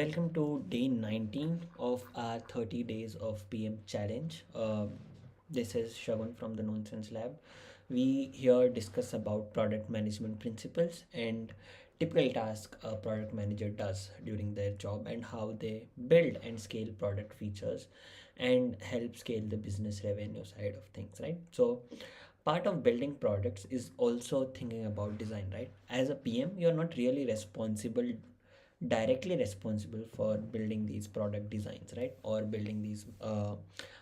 Welcome to day 19 of our 30 days of PM challenge. This is Shravan from the Nonsense Lab. We here discuss about product management principles and typical task a product manager does during their job and how they build and scale product features and help scale the business revenue side of things, right? So part of building products is also thinking about design, right? As a PM, you're not really directly responsible for building these product designs, right? Or building these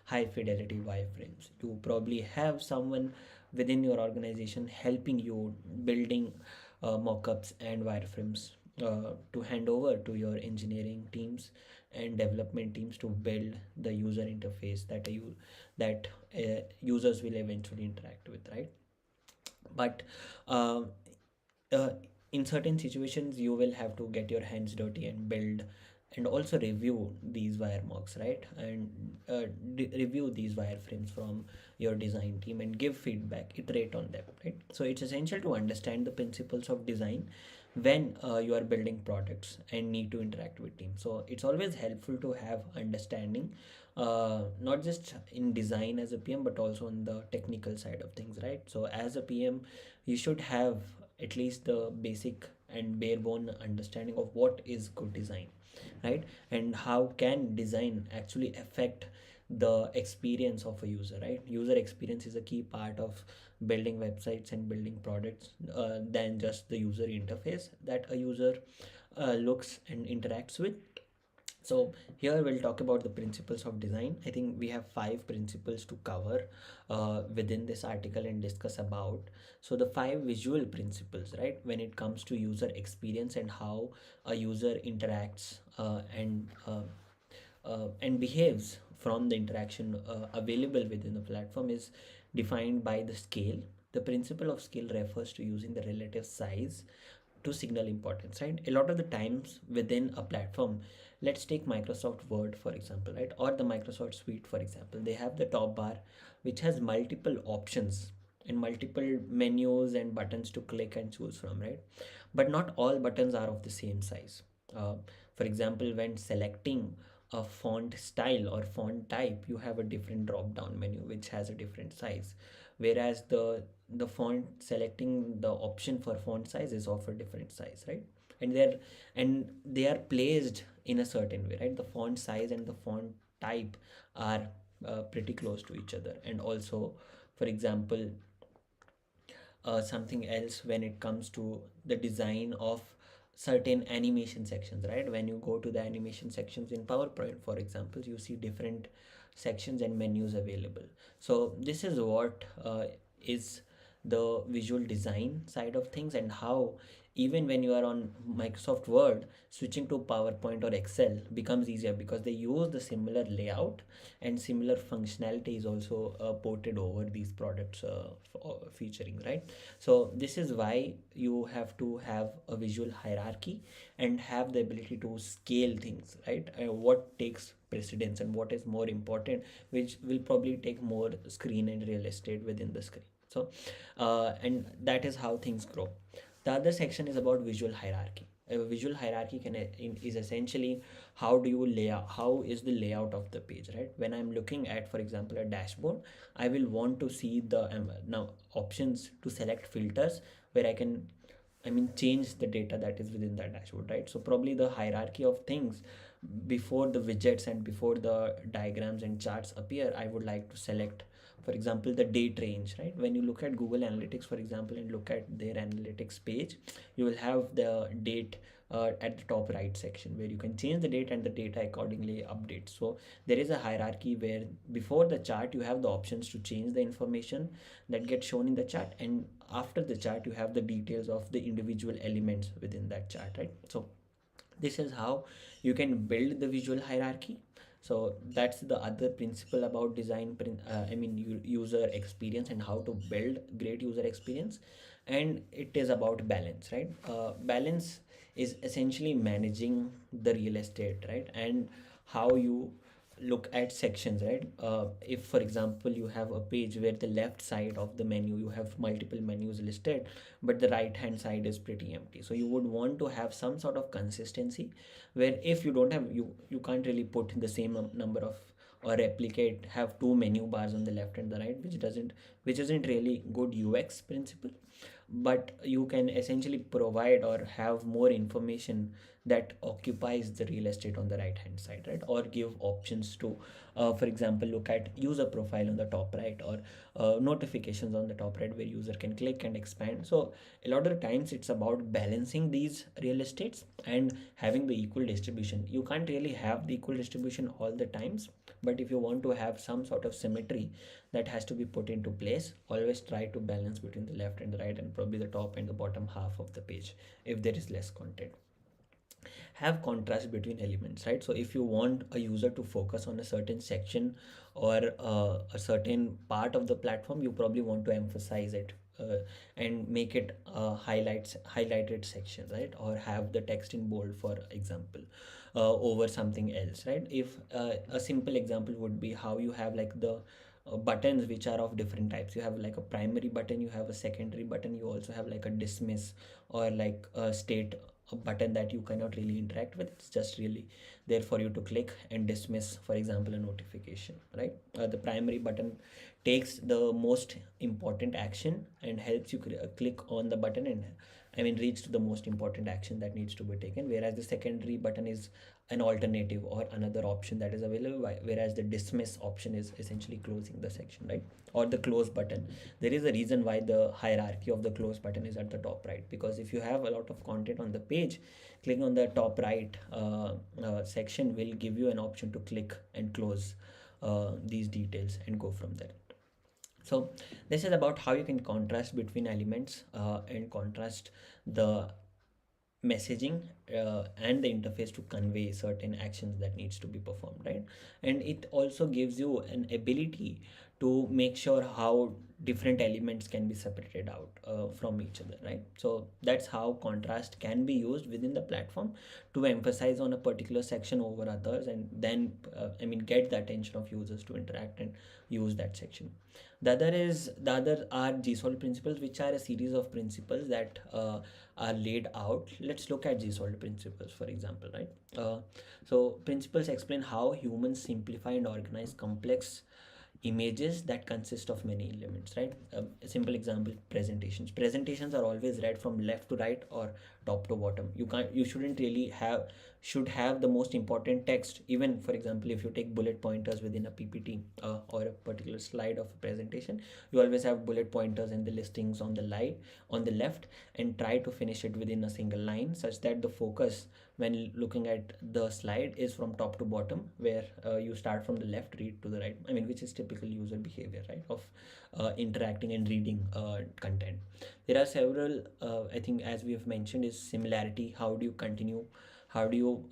high fidelity wireframes. You probably have someone within your organization helping you building mockups and wireframes to hand over to your engineering teams and development teams to build the user interface that users will eventually interact with, right? But uh, uh, in certain situations you will have to get your hands dirty and build and also review these wire mocks, right? And review these wireframes from your design team and give feedback, iterate on them, right? So it's essential to understand the principles of design when you are building products and need to interact with teams. So it's always helpful to have understanding, not just in design as a PM but also on the technical side of things, right? So as a PM you should have at least the basic and bare bone understanding of what is good design, right? And how can design actually affect the experience of a user, right? User experience is a key part of building websites and building products, than just the user interface that a user looks and interacts with. So here we'll talk about the principles of design. I think we have five principles to cover within this article and discuss about. So the five visual principles, right, when it comes to user experience and how a user interacts and behaves from the interaction available within the platform is defined by the scale. The principle of scale refers to using the relative size to signal importance, right? A lot of the times within a platform, let's take Microsoft Word for example, right? Or the Microsoft Suite for example, they have the top bar which has multiple options and multiple menus and buttons to click and choose from, right? But not all buttons are of the same size. uh, for example, when selecting a font style or font type, you have a different drop down menu which has a different size, whereas the font selecting the option for font size is of a different size, right? And they are placed in a certain way, right? The font size and the font type are pretty close to each other. And also, for example, something else when it comes to the design of certain animation sections, right? When you go to the animation sections in PowerPoint for example, you see different sections and menus available. So this is what is the visual design side of things, and how even when you are on Microsoft Word, switching to PowerPoint or Excel becomes easier because they use the similar layout and similar functionality is also ported over these products featuring, right? So this is why you have to have a visual hierarchy and have the ability to scale things, right? What takes precedence and what is more important, which will probably take more screen and real estate within the screen. So and that is how things grow. The other section is about visual hierarchy. A visual hierarchy is essentially how do you lay out, how is the layout of the page, right? When I'm looking at, for example, a dashboard, I will want to see the now options to select filters where I mean change the data that is within that dashboard, right? So probably the hierarchy of things before the widgets and before the diagrams and charts appear, I would like to select, for example, the date range, right? When you look at Google Analytics for example and look at their analytics page, you will have the date at the top right section where you can change the date and the data accordingly update. So there is a hierarchy where before the chart you have the options to change the information that gets shown in the chart, and after the chart you have the details of the individual elements within that chart, right? So this is how you can build the visual hierarchy. So that's the other principle about design, user experience and how to build great user experience. And it is about balance, right? Balance is essentially managing the real estate, right? And how you look at sections, right? If for example you have a page where the left side of the menu you have multiple menus listed, but the right hand side is pretty empty, so you would want to have some sort of consistency where if you don't have, you can't really put the same number of or replicate have two menu bars on the left and the right, which isn't really good UX principle. But you can essentially provide or have more information that occupies the real estate on the right hand side, right? Or give options to, for example, look at user profile on the top right, or notifications on the top right where user can click and expand. So a lot of times it's about balancing these real estates and having the equal distribution. You can't really have the equal distribution all the times, but if you want to have some sort of symmetry that has to be put into place, always try to balance between the left and the right and probably the top and the bottom half of the page if there is less content. Have contrast between elements, right? So if you want a user to focus on a certain section or a certain part of the platform, you probably want to emphasize it and make it highlighted section, right? Or have the text in bold, for example, over something else, right? If a simple example would be how you have like the buttons which are of different types. You have like a primary button, you have a secondary button, you also have like a dismiss or like a state, a button that you cannot really interact with. It's just really there for you to click and dismiss, for example, a notification, right? The primary button takes the most important action and helps you click on the button and reach to the most important action that needs to be taken, whereas the secondary button is an alternative or another option that is available, whereas the dismiss option is essentially closing the section, right? Or the close button. There is a reason why the hierarchy of the close button is at the top right, because if you have a lot of content on the page, clicking on the top right section will give you an option to click and close these details and go from there. So this is about how you can contrast between elements and contrast the messaging and the interface to convey certain actions that needs to be performed, right? And it also gives you an ability to make sure how different elements can be separated out from each other, right? So that's how contrast can be used within the platform to emphasize on a particular section over others, and then get the attention of users to interact and use that section. The other are GSOLD principles, which are a series of principles that are laid out. Let's look at GSOLD principles, for example, right? So principles explain how humans simplify and organize complex images that consist of many elements, right? A simple example: presentations are always read from left to right or top to bottom. You shouldn't really should have the most important text. Even for example, if you take bullet pointers within a PPT or a particular slide of a presentation, you always have bullet pointers and the listings on the left, and try to finish it within a single line, such that the focus when looking at the slide is from top to bottom, where you start from the left, read to the right. Which is typical user behavior, right, of interacting and reading content. There are several, I think, as we have mentioned, is similarity. How do you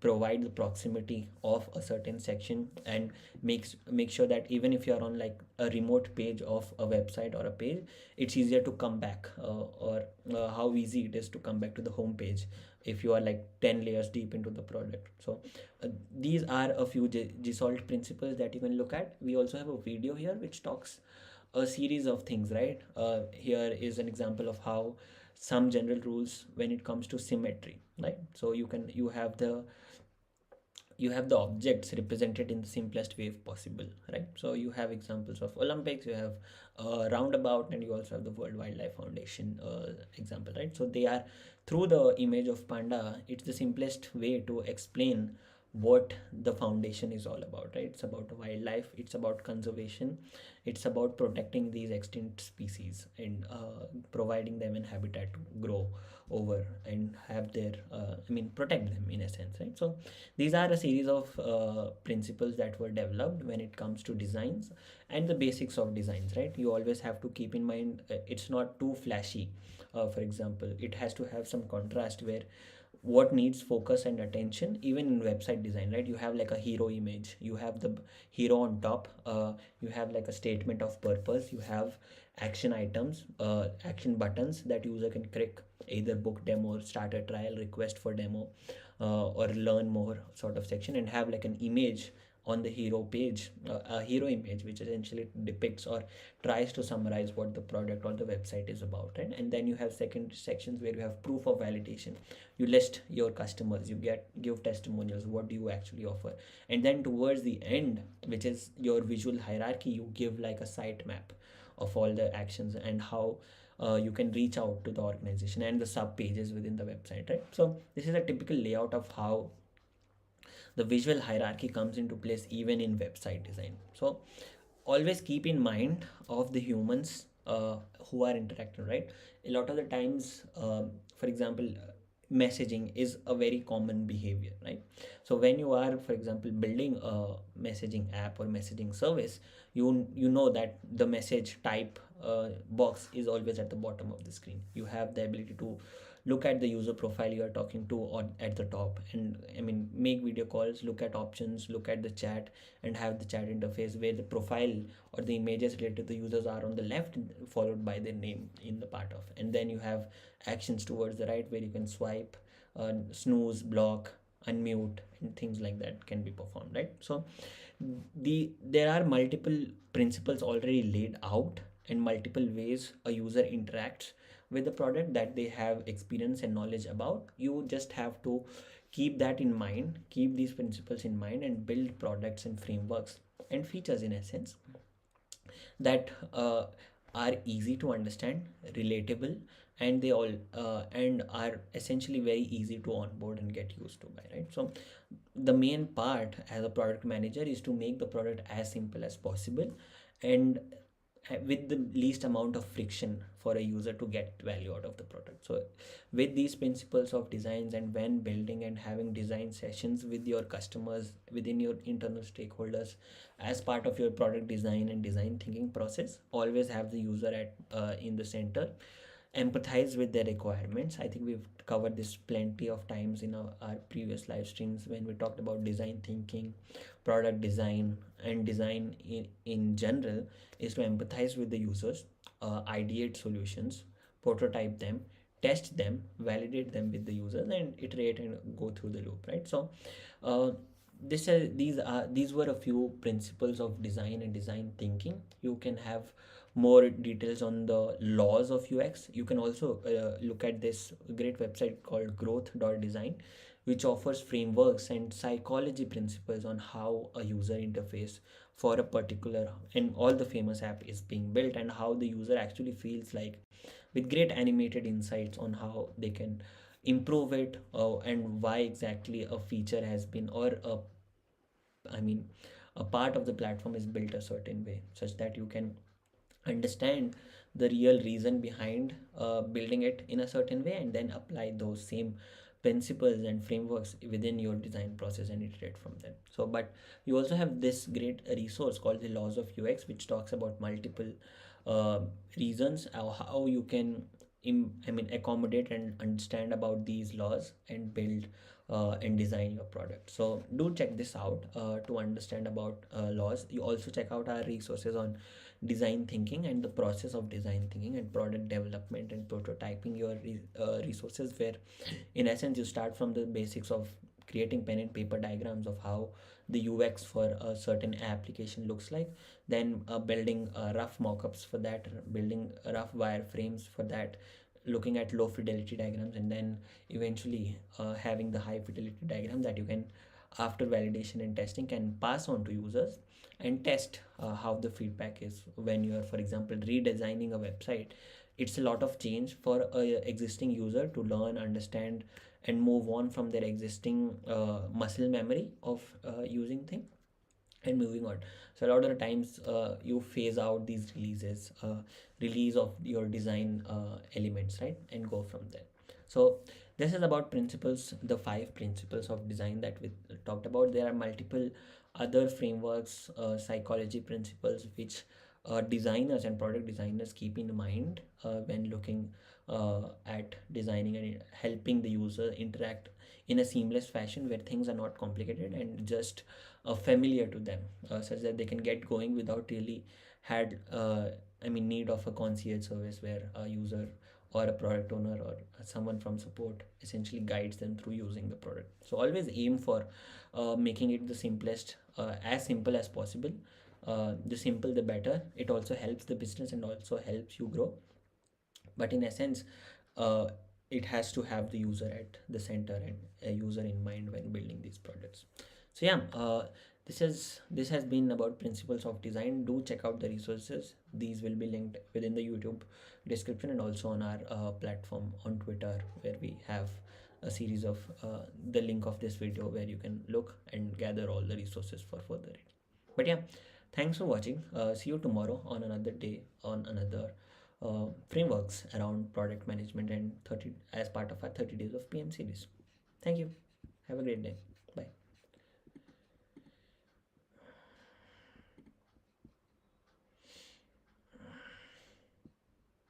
provide the proximity of a certain section and make sure that even if you're on like a remote page of a website or a page, it's easier to come back, or how easy it is to come back to the home page if you are like 10 layers deep into the product. So these are a few GSOLD principles that you can look at. We also have a video here which talks a series of things, right? Here is an example of how some general rules when it comes to symmetry, right? So you have the objects represented in the simplest way possible, right? So you have examples of Olympics, you have roundabout, and you also have the World Wildlife Foundation example, right? So they are, through the image of panda, it's the simplest way to explain what the foundation is all about, right? It's about wildlife, it's about conservation, it's about protecting these extinct species and providing them an habitat to grow over and have their protect them in a sense, right? So these are a series of principles that were developed when it comes to designs and the basics of designs, right? You always have to keep in mind it's not too flashy. For example, it has to have some contrast where what needs focus and attention. Even in website design, right, you have like a hero image, you have the hero on top, you have like a statement of purpose, you have action items, action buttons that user can click, either book demo, start a trial, request for demo, or learn more sort of section, and have like an image on the hero page, a hero image which essentially depicts or tries to summarize what the product or the website is about, right? And then you have second sections where you have proof of validation. You list your customers, you get give testimonials, what do you actually offer, and then towards the end, which is your visual hierarchy, you give like a site map of all the actions and how you can reach out to the organization and the sub pages within the website, right? So this is a typical layout of how the visual hierarchy comes into place even in website design. So always keep in mind of the humans who are interacting, right? A lot of the times, for example, messaging is a very common behavior, right? So when you are, for example, building a messaging app or messaging service, you know that the message type box is always at the bottom of the screen. You have the ability to look at the user profile you are talking to or at the top, and I mean make video calls, look at options, look at the chat, and have the chat interface where the profile or the images related to the users are on the left, followed by their name in the part of, and then you have actions towards the right where you can swipe, snooze, block, unmute, and things like that can be performed, right? So there are multiple principles already laid out and multiple ways a user interacts with the product that they have experience and knowledge about. You just have to keep that in mind, keep these principles in mind, and build products and frameworks and features in essence that are easy to understand, relatable, and they all and are essentially very easy to onboard and get used to by, right? So the main part as a product manager is to make the product as simple as possible and with the least amount of friction for a user to get value out of the product. So with these principles of designs, and when building and having design sessions with your customers within your internal stakeholders as part of your product design and design thinking process, always have the user at in the center, empathize with their requirements. I think we've covered this plenty of times in our previous live streams when we talked about design thinking, product design, and design in general is to empathize with the users, ideate solutions, prototype them, test them, validate them with the users, and iterate and go through the loop, right? So uh, these were a few principles of design and design thinking. You can have more details on the laws of UX. You can also look at this great website called growth.design, which offers frameworks and psychology principles on how a user interface for a particular and all the famous app is being built, and how the user actually feels like, with great animated insights on how they can improve it, and why exactly a feature has been, or I mean a part of the platform is built a certain way, such that you can understand the real reason behind building it in a certain way, and then apply those same principles and frameworks within your design process and iterate from them. So but you also have this great resource called the laws of UX, which talks about multiple uh, reasons how you can accommodate and understand about these laws and build and design your product. So do check this out to understand about laws. You also check out our resources on design thinking and the process of design thinking and product development and prototyping your resources, where in essence you start from the basics of creating pen and paper diagrams of how the UX for a certain application looks like, then building rough mockups for that, building rough wireframes for that, looking at low fidelity diagrams, and then eventually having the high fidelity diagram that you can, after validation and testing, can pass on to users and test how the feedback is when you are, for example, redesigning a website. It's a lot of change for a existing user to learn, understand, and move on from their existing muscle memory of using things and moving on. So a lot of the times you phase out these release of your design elements, right, and go from there. So this is about principles, the five principles of design that we talked about. There are multiple other frameworks, psychology principles, which designers and product designers keep in mind when looking at designing and helping the user interact in a seamless fashion where things are not complicated and just familiar to them, such that they can get going without really had need of a concierge service where a user or a product owner or someone from support essentially guides them through using the product. So always aim for making it the simplest, as simple as possible. The simple the better. It also helps the business and also helps you grow, but in essence, uh, it has to have the user at the center and a user in mind when building these products. So yeah, this has been about principles of design. Do check out the resources. These will be linked within the YouTube description and also on our platform on Twitter, where we have a series of the link of this video where you can look and gather all the resources for further reading. But yeah, thanks for watching. See you tomorrow on another day on another frameworks around product management and 30 as part of our 30 days of PM series. Thank you. Have a great day. Bye.